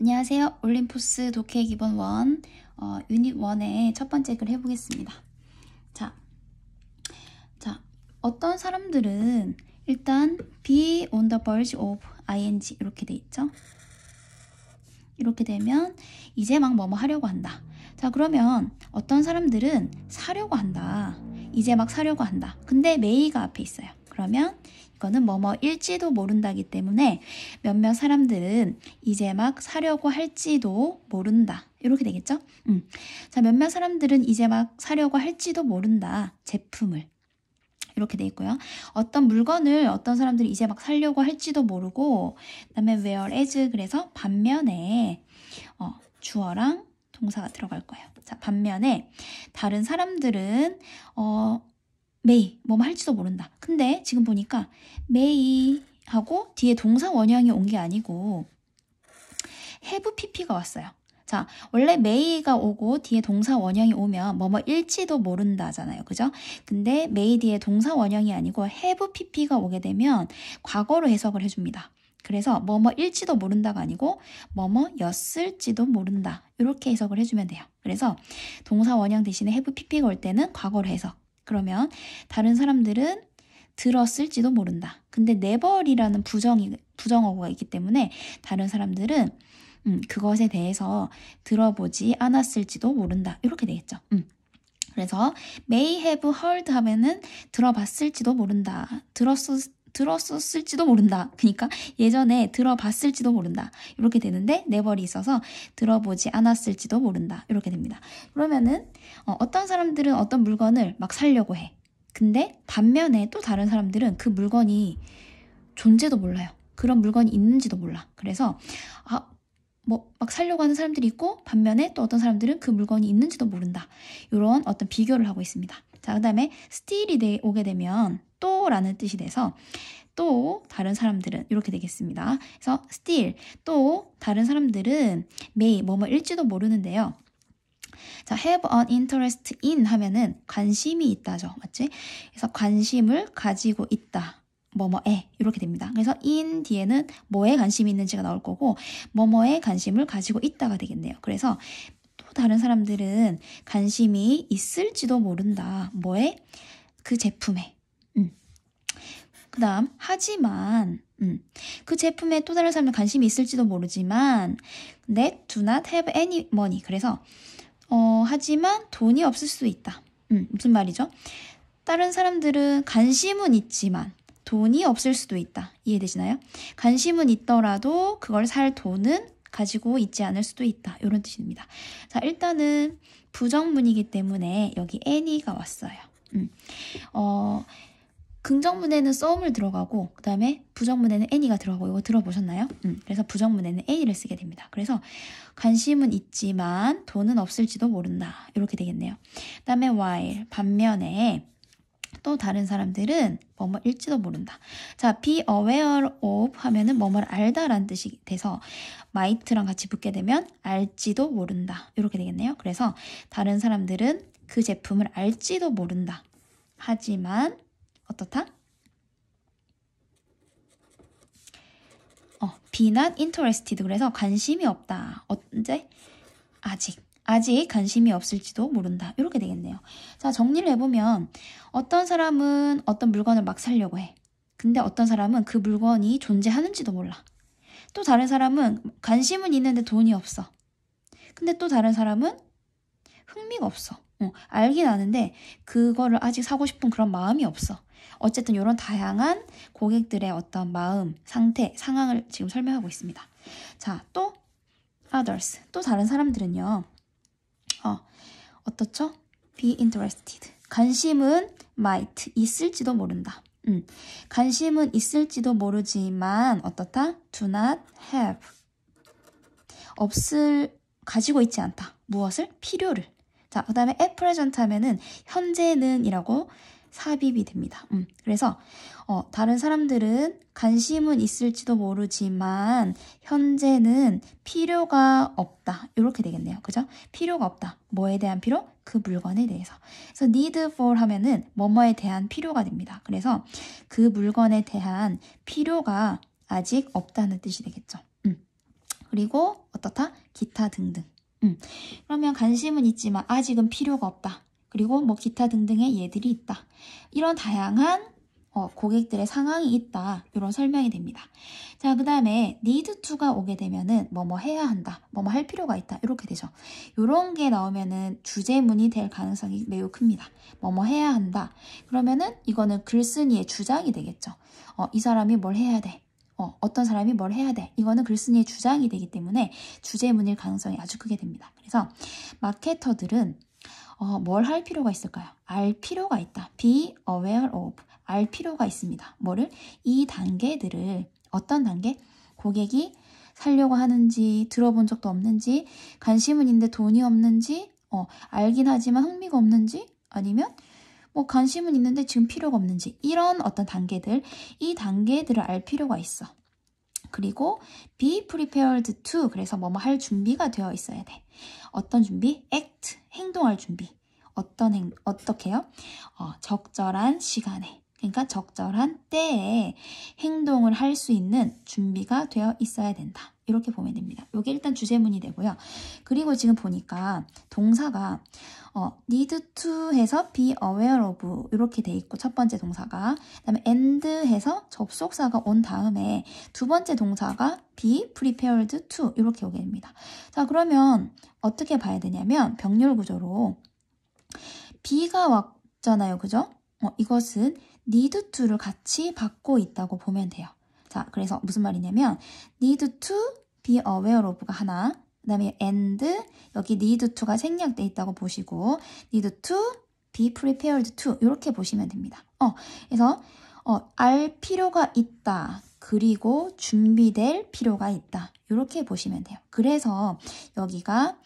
안녕하세요. 올림푸스 독해 기본 1 유닛 1의 첫 번째 글 해보겠습니다. 자, 어떤 사람들은 일단 be on the verge of ing 이렇게 돼 있죠. 이렇게 되면 이제 막 뭐뭐 하려고 한다. 자, 그러면 어떤 사람들은 사려고 한다. 이제 막 사려고 한다. 근데 may가 앞에 있어요. 그러면 이거는 뭐뭐일지도 모른다기 때문에 몇몇 사람들은 이제 막 사려고 할지도 모른다. 이렇게 되겠죠? 자, 몇몇 사람들은 이제 막 사려고 할지도 모른다. 제품을. 이렇게 돼 있고요. 어떤 물건을 어떤 사람들이 이제 막 사려고 할지도 모르고, 그다음에 whereas 그래서 반면에 주어랑 동사가 들어갈 거예요. 자, 반면에 다른 사람들은 may 뭐 할지도 모른다. 근데 지금 보니까 may 하고 뒤에 동사 원형이 온 게 아니고 have pp가 왔어요. 자, 원래 may가 오고 뒤에 동사 원형이 오면 뭐뭐일지도 모른다잖아요. 그죠? 근데 may 뒤에 동사 원형이 아니고 have pp가 오게 되면 과거로 해석을 해줍니다. 그래서 뭐뭐일지도 모른다가 아니고 뭐뭐였을지도 모른다. 이렇게 해석을 해주면 돼요. 그래서 동사 원형 대신에 have pp가 올 때는 과거로 해석. 그러면 다른 사람들은 들었을지도 모른다. 근데 never이라는 부정어구가 있기 때문에 다른 사람들은 그것에 대해서 들어보지 않았을지도 모른다. 이렇게 되겠죠. 그래서 may have heard 하면은 들어봤을지도 모른다. 들었었을지도 모른다. 그러니까 예전에 들어봤을지도 모른다. 이렇게 되는데 never이 있어서 들어보지 않았을지도 모른다. 이렇게 됩니다. 그러면은 어떤 사람들은 어떤 물건을 막 사려고 해. 근데 반면에 또 다른 사람들은 그 물건이 존재도 몰라요. 그런 물건이 있는지도 몰라. 그래서 막 사려고 하는 사람들이 있고 반면에 또 어떤 사람들은 그 물건이 있는지도 모른다. 이런 어떤 비교를 하고 있습니다. 자, 그 다음에 still이 오게 되면 또라는 뜻이 돼서 또 다른 사람들은 이렇게 되겠습니다. 그래서 still 또 다른 사람들은 may 뭐뭐일지도 모르는데요. 자, have an interest in 하면은 관심이 있다죠. 맞지? 그래서 관심을 가지고 있다. 뭐뭐에 이렇게 됩니다. 그래서 in 뒤에는 뭐에 관심이 있는지가 나올 거고 뭐뭐에 관심을 가지고 있다가 되겠네요. 그래서 또 다른 사람들은 관심이 있을지도 모른다. 뭐에? 그 제품에. 그 다음 하지만 그 제품에 또 다른 사람은 관심이 있을지도 모르지만 they do not have any money. 그래서 하지만 돈이 없을 수도 있다. 무슨 말이죠? 다른 사람들은 관심은 있지만 돈이 없을 수도 있다. 이해되시나요? 관심은 있더라도 그걸 살 돈은 가지고 있지 않을 수도 있다. 이런 뜻입니다. 자, 일단은 부정문이기 때문에 여기 any가 왔어요. 긍정문에는 some을 들어가고 그 다음에 부정문에는 any가 들어가고 이거 들어보셨나요? 그래서 부정문에는 any를 쓰게 됩니다. 그래서 관심은 있지만 돈은 없을지도 모른다. 이렇게 되겠네요. 그 다음에 while 반면에 또 다른 사람들은 뭐뭐일지도 모른다. 자, be aware of 하면은 뭐뭐를 알다라는 뜻이 돼서 might랑 같이 붙게 되면 알지도 모른다. 이렇게 되겠네요. 그래서 다른 사람들은 그 제품을 알지도 모른다. 하지만 어떻다? be not interested. 그래서 관심이 없다. 언제? 아직 관심이 없을지도 모른다. 이렇게 되겠네요. 자, 정리를 해보면 어떤 사람은 어떤 물건을 막 사려고 해. 근데 어떤 사람은 그 물건이 존재하는지도 몰라. 또 다른 사람은 관심은 있는데 돈이 없어. 근데 또 다른 사람은 흥미가 없어. 알긴 아는데 그거를 아직 사고 싶은 그런 마음이 없어. 어쨌든 이런 다양한 고객들의 어떤 마음, 상태, 상황을 지금 설명하고 있습니다. 자, 또 others, 또 다른 사람들은요. 어떻죠? be interested. 관심은 might, 있을지도 모른다. 관심은 있을지도 모르지만 어떻다? do not have. 가지고 있지 않다. 무엇을? 필요를. 자, 그 다음에 at present 하면은 현재는 이라고 삽입이 됩니다. 그래서 다른 사람들은 관심은 있을지도 모르지만 현재는 필요가 없다. 이렇게 되겠네요. 그죠? 필요가 없다. 뭐에 대한 필요? 그 물건에 대해서. 그래서 need for 하면은 뭐뭐에 대한 필요가 됩니다. 그래서 그 물건에 대한 필요가 아직 없다는 뜻이 되겠죠. 그리고 어떻다? 기타 등등. 그러면 관심은 있지만 아직은 필요가 없다. 그리고 뭐 기타 등등의 예들이 있다. 이런 다양한 고객들의 상황이 있다. 이런 설명이 됩니다. 자, 그 다음에 need to가 오게 되면은 뭐뭐 해야 한다. 뭐뭐 할 필요가 있다. 이렇게 되죠. 이런 게 나오면은 주제문이 될 가능성이 매우 큽니다. 뭐뭐 해야 한다. 그러면은 이거는 글쓴이의 주장이 되겠죠. 이 사람이 뭘 해야 돼. 어떤 사람이 뭘 해야 돼. 이거는 글쓴이의 주장이 되기 때문에 주제문일 가능성이 아주 크게 됩니다. 그래서 마케터들은 뭘 할 필요가 있을까요? 알 필요가 있다. Be aware of. 알 필요가 있습니다. 뭐를? 이 단계들을 어떤 단계? 고객이 살려고 하는지 들어본 적도 없는지 관심은 있는데 돈이 없는지 알긴 하지만 흥미가 없는지 아니면 뭐 관심은 있는데 지금 필요가 없는지 이런 어떤 단계들 이 단계들을 알 필요가 있어. 그리고 be prepared to 그래서 뭐뭐 할 준비가 되어 있어야 돼. 어떤 준비? act 행동할 준비. 어떻게요? 적절한 시간에 그러니까 적절한 때에 행동을 할 수 있는 준비가 되어 있어야 된다. 이렇게 보면 됩니다. 이게 일단 주제문이 되고요. 그리고 지금 보니까 동사가 need to 해서 be aware of 이렇게 돼 있고 첫 번째 동사가 그다음에 and 해서 접속사가 온 다음에 두 번째 동사가 be prepared to 이렇게 오게 됩니다. 자, 그러면 어떻게 봐야 되냐면 병렬 구조로 be가 왔잖아요. 그죠? 이것은 need to를 같이 받고 있다고 보면 돼요. 자, 그래서 무슨 말이냐면 need to be aware of가 하나 그 다음에 and 여기 need to가 생략돼 있다고 보시고 need to be prepared to 이렇게 보시면 됩니다. 그래서 알 필요가 있다. 그리고 준비될 필요가 있다. 이렇게 보시면 돼요. 그래서 여기가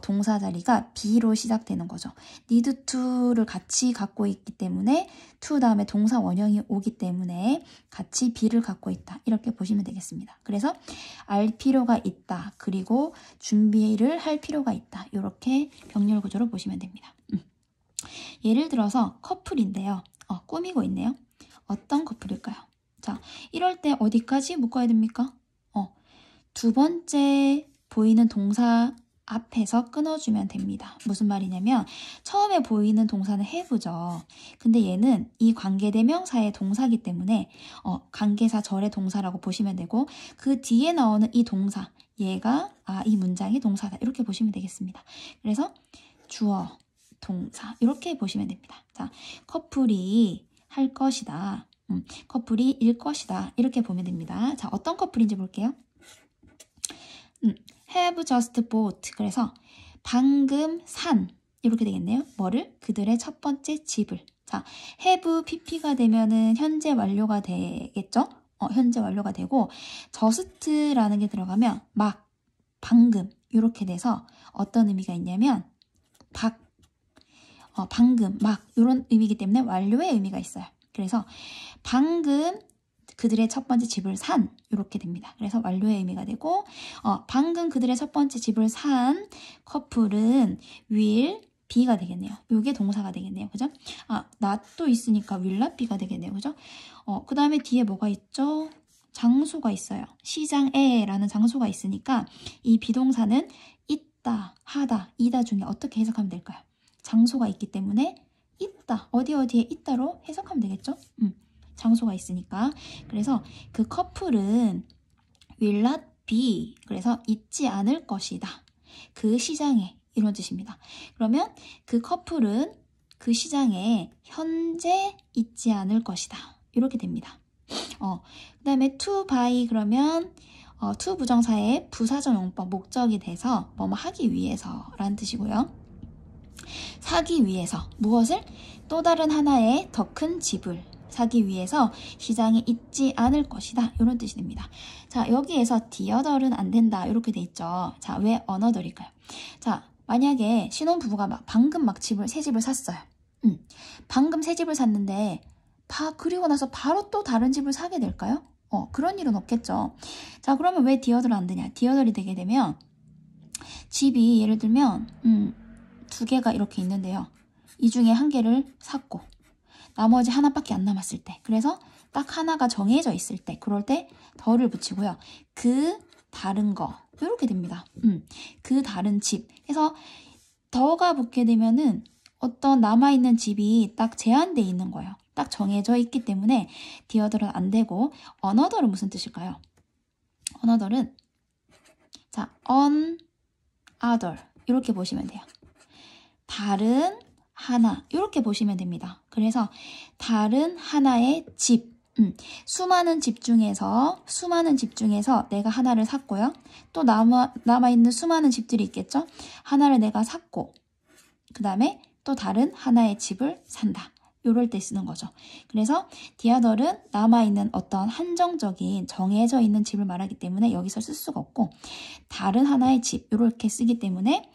동사 자리가 be로 시작되는 거죠. need to를 같이 갖고 있기 때문에 to 다음에 동사 원형이 오기 때문에 같이 be를 갖고 있다. 이렇게 보시면 되겠습니다. 그래서 알 필요가 있다. 그리고 준비를 할 필요가 있다. 이렇게 병렬 구조로 보시면 됩니다. 예를 들어서 커플인데요. 꾸미고 있네요. 어떤 커플일까요? 자, 이럴 때 어디까지 묶어야 됩니까? 두 번째 보이는 동사 앞에서 끊어주면 됩니다. 무슨 말이냐면 처음에 보이는 동사는 have죠. 근데 얘는 이 관계대명사의 동사이기 때문에 관계사 절의 동사라고 보시면 되고 그 뒤에 나오는 이 동사 얘가 이 문장이 동사다. 이렇게 보시면 되겠습니다. 그래서 주어, 동사 이렇게 보시면 됩니다. 자, 커플이 할 것이다. 커플이 일 것이다. 이렇게 보면 됩니다. 자, 어떤 커플인지 볼게요. have just bought. 그래서 방금 산. 이렇게 되겠네요. 뭐를? 그들의 첫 번째 집을. 자, have pp가 되면은 현재 완료가 되겠죠? 현재 완료가 되고 just라는 게 들어가면 막, 방금 이렇게 돼서 어떤 의미가 있냐면 방금, 막 이런 의미이기 때문에 완료의 의미가 있어요. 그래서 방금 그들의 첫 번째 집을 산 이렇게 됩니다. 그래서 완료의 의미가 되고 방금 그들의 첫 번째 집을 산 커플은 will be가 되겠네요. 이게 동사가 되겠네요. 그죠? not도 있으니까 will not be가 되겠네요. 그죠? 그 다음에 뒤에 뭐가 있죠? 장소가 있어요. 시장에라는 장소가 있으니까 이 비동사는 있다, 하다, 이다 중에 어떻게 해석하면 될까요? 장소가 있기 때문에 있다, 어디에 있다로 해석하면 되겠죠? 장소가 있으니까. 그래서 그 커플은 will not be, 그래서 있지 않을 것이다. 그 시장에, 이런 뜻입니다. 그러면 그 커플은 그 시장에 현재 있지 않을 것이다. 이렇게 됩니다. 그 다음에 to buy 그러면 to 부정사의 부사적 용법 목적이 돼서 뭐뭐 하기 위해서 라는 뜻이고요. 사기 위해서 무엇을? 또 다른 하나의 더 큰 집을 사기 위해서 시장에 있지 않을 것이다. 이런 뜻이 됩니다. 자, 여기에서 the other는 안 된다. 이렇게 돼 있죠. 자, 왜 another일까요? 자, 만약에 신혼부부가 방금 새 집을 샀어요. 방금 새 집을 샀는데 그리고 나서 바로 또 다른 집을 사게 될까요? 그런 일은 없겠죠. 자, 그러면 왜 the other는 안 되냐? the other이 되게 되면 집이 예를 들면 두 개가 이렇게 있는데요. 이 중에 한 개를 샀고 나머지 하나밖에 안 남았을 때, 그래서 딱 하나가 정해져 있을 때, 그럴 때 더를 붙이고요. 그 다른 거, 이렇게 됩니다. 그 다른 집. 그래서 더가 붙게 되면은 어떤 남아있는 집이 딱 제한돼 있는 거예요. 딱 정해져 있기 때문에 the other은 안 되고 another은 무슨 뜻일까요? another은 자, on other 이렇게 보시면 돼요. 다른 하나 이렇게 보시면 됩니다. 그래서 다른 하나의 집 수많은 집 중에서 내가 하나를 샀고요. 또 남아있는 수많은 집들이 있겠죠. 하나를 내가 샀고 그 다음에 또 다른 하나의 집을 산다. 요럴 때 쓰는 거죠. 그래서 the other은 남아있는 어떤 한정적인 정해져 있는 집을 말하기 때문에 여기서 쓸 수가 없고 다른 하나의 집 요렇게 쓰기 때문에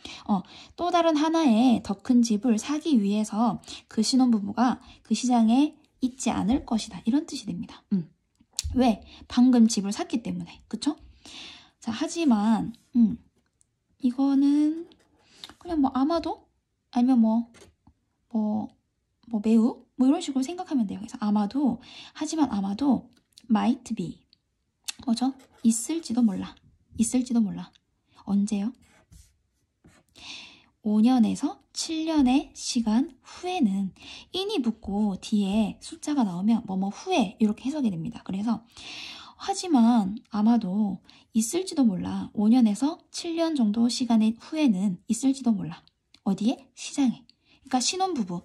또 다른 하나의 더 큰 집을 사기 위해서 그 신혼부부가 그 시장에 있지 않을 것이다. 이런 뜻이 됩니다. 왜? 방금 집을 샀기 때문에. 그쵸? 자, 하지만 이거는 그냥 뭐 아마도 아니면 매우 이런 식으로 생각하면 돼요. 그래서 아마도 하지만 아마도 might be 뭐죠? 있을지도 몰라. 언제요? 5년에서 7년의 시간 후에는 in이 붙고 뒤에 숫자가 나오면 뭐뭐 후에 이렇게 해석이 됩니다. 그래서 하지만 아마도 있을지도 몰라. 5년에서 7년 정도 시간의 후에는 있을지도 몰라. 어디에? 시장에. 그러니까 신혼부부,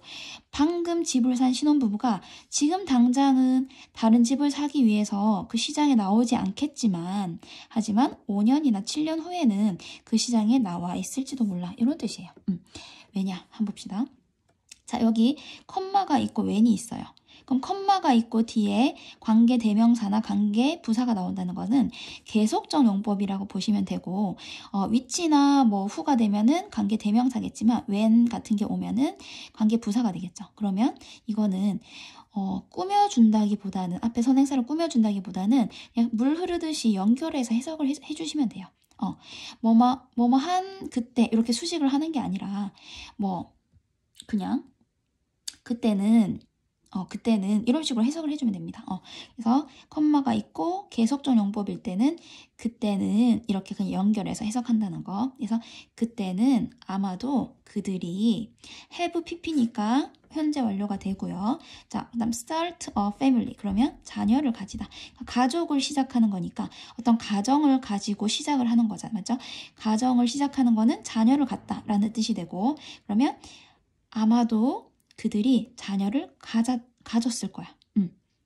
방금 집을 산 신혼부부가 지금 당장은 다른 집을 사기 위해서 그 시장에 나오지 않겠지만 하지만 5년이나 7년 후에는 그 시장에 나와 있을지도 몰라. 이런 뜻이에요. 왜냐? 한번 봅시다. 자, 여기 컴마가 있고 when이 있어요. 그럼 컴마가 있고 뒤에 관계 대명사나 관계 부사가 나온다는 것은 계속적 용법이라고 보시면 되고 which나 뭐 who가 되면은 관계 대명사겠지만 when 같은 게 오면은 관계 부사가 되겠죠. 그러면 이거는 꾸며준다기보다는 앞에 선행사를 꾸며준다기보다는 그냥 물 흐르듯이 연결해서 해석을 해주시면 돼요. 뭐뭐한 그때 이렇게 수식을 하는 게 아니라 그냥 그때는 이런 식으로 해석을 해주면 됩니다. 그래서 컴마가 있고 계속적 용법일 때는 그때는 이렇게 그냥 연결해서 해석한다는 거. 그래서 그때는 아마도 그들이 have pp니까 현재 완료가 되고요. 자, 그다음 start a family 그러면 자녀를 가지다. 가족을 시작하는 거니까 어떤 가정을 가지고 시작을 하는 거잖아요. 맞죠? 가정을 시작하는 거는 자녀를 갖다라는 뜻이 되고 그러면 아마도 그들이 자녀를 가졌을 거야.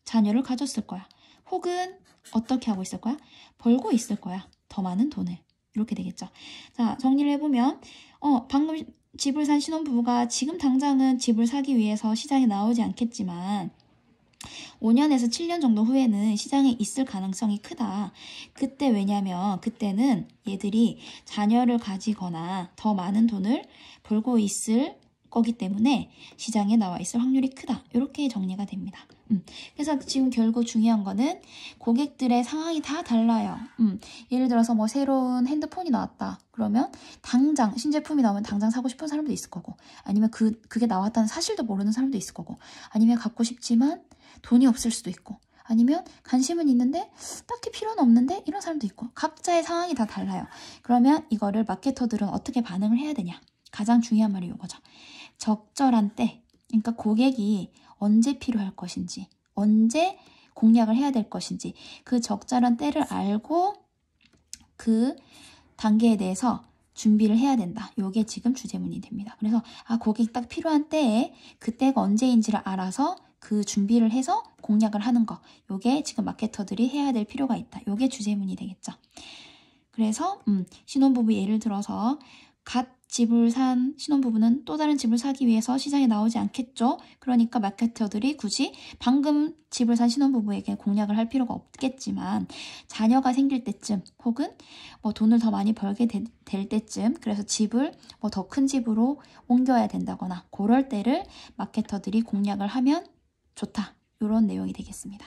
자녀를 가졌을 거야. 혹은 어떻게 하고 있을 거야? 벌고 있을 거야. 더 많은 돈을. 이렇게 되겠죠. 자, 정리를 해보면 방금 집을 산 신혼부부가 지금 당장은 집을 사기 위해서 시장에 나오지 않겠지만 5년에서 7년 정도 후에는 시장에 있을 가능성이 크다. 그때 왜냐면 그때는 얘들이 자녀를 가지거나 더 많은 돈을 벌고 있을 거기 때문에 시장에 나와 있을 확률이 크다. 이렇게 정리가 됩니다. 그래서 지금 결국 중요한 거는 고객들의 상황이 다 달라요. 예를 들어서 뭐 새로운 핸드폰이 나왔다. 그러면 당장 신제품이 나오면 당장 사고 싶은 사람도 있을 거고 아니면 그게 나왔다는 사실도 모르는 사람도 있을 거고 아니면 갖고 싶지만 돈이 없을 수도 있고 아니면 관심은 있는데 딱히 필요는 없는데 이런 사람도 있고 각자의 상황이 다 달라요. 그러면 이거를 마케터들은 어떻게 반응을 해야 되냐? 가장 중요한 말이 이거죠. 적절한 때, 그러니까 고객이 언제 필요할 것인지, 언제 공략을 해야 될 것인지 그 적절한 때를 알고 그 단계에 대해서 준비를 해야 된다. 요게 지금 주제문이 됩니다. 그래서 고객이 딱 필요한 때에 그때가 언제인지를 알아서 그 준비를 해서 공략을 하는 거. 요게 지금 마케터들이 해야 될 필요가 있다. 요게 주제문이 되겠죠. 그래서 신혼부부 예를 들어서 집을 산 신혼부부는 또 다른 집을 사기 위해서 시장에 나오지 않겠죠. 그러니까 마케터들이 굳이 방금 집을 산 신혼부부에게 공략을 할 필요가 없겠지만 자녀가 생길 때쯤 혹은 뭐 돈을 더 많이 벌게 될 때쯤 그래서 집을 뭐 더 큰 집으로 옮겨야 된다거나 그럴 때를 마케터들이 공략을 하면 좋다. 이런 내용이 되겠습니다.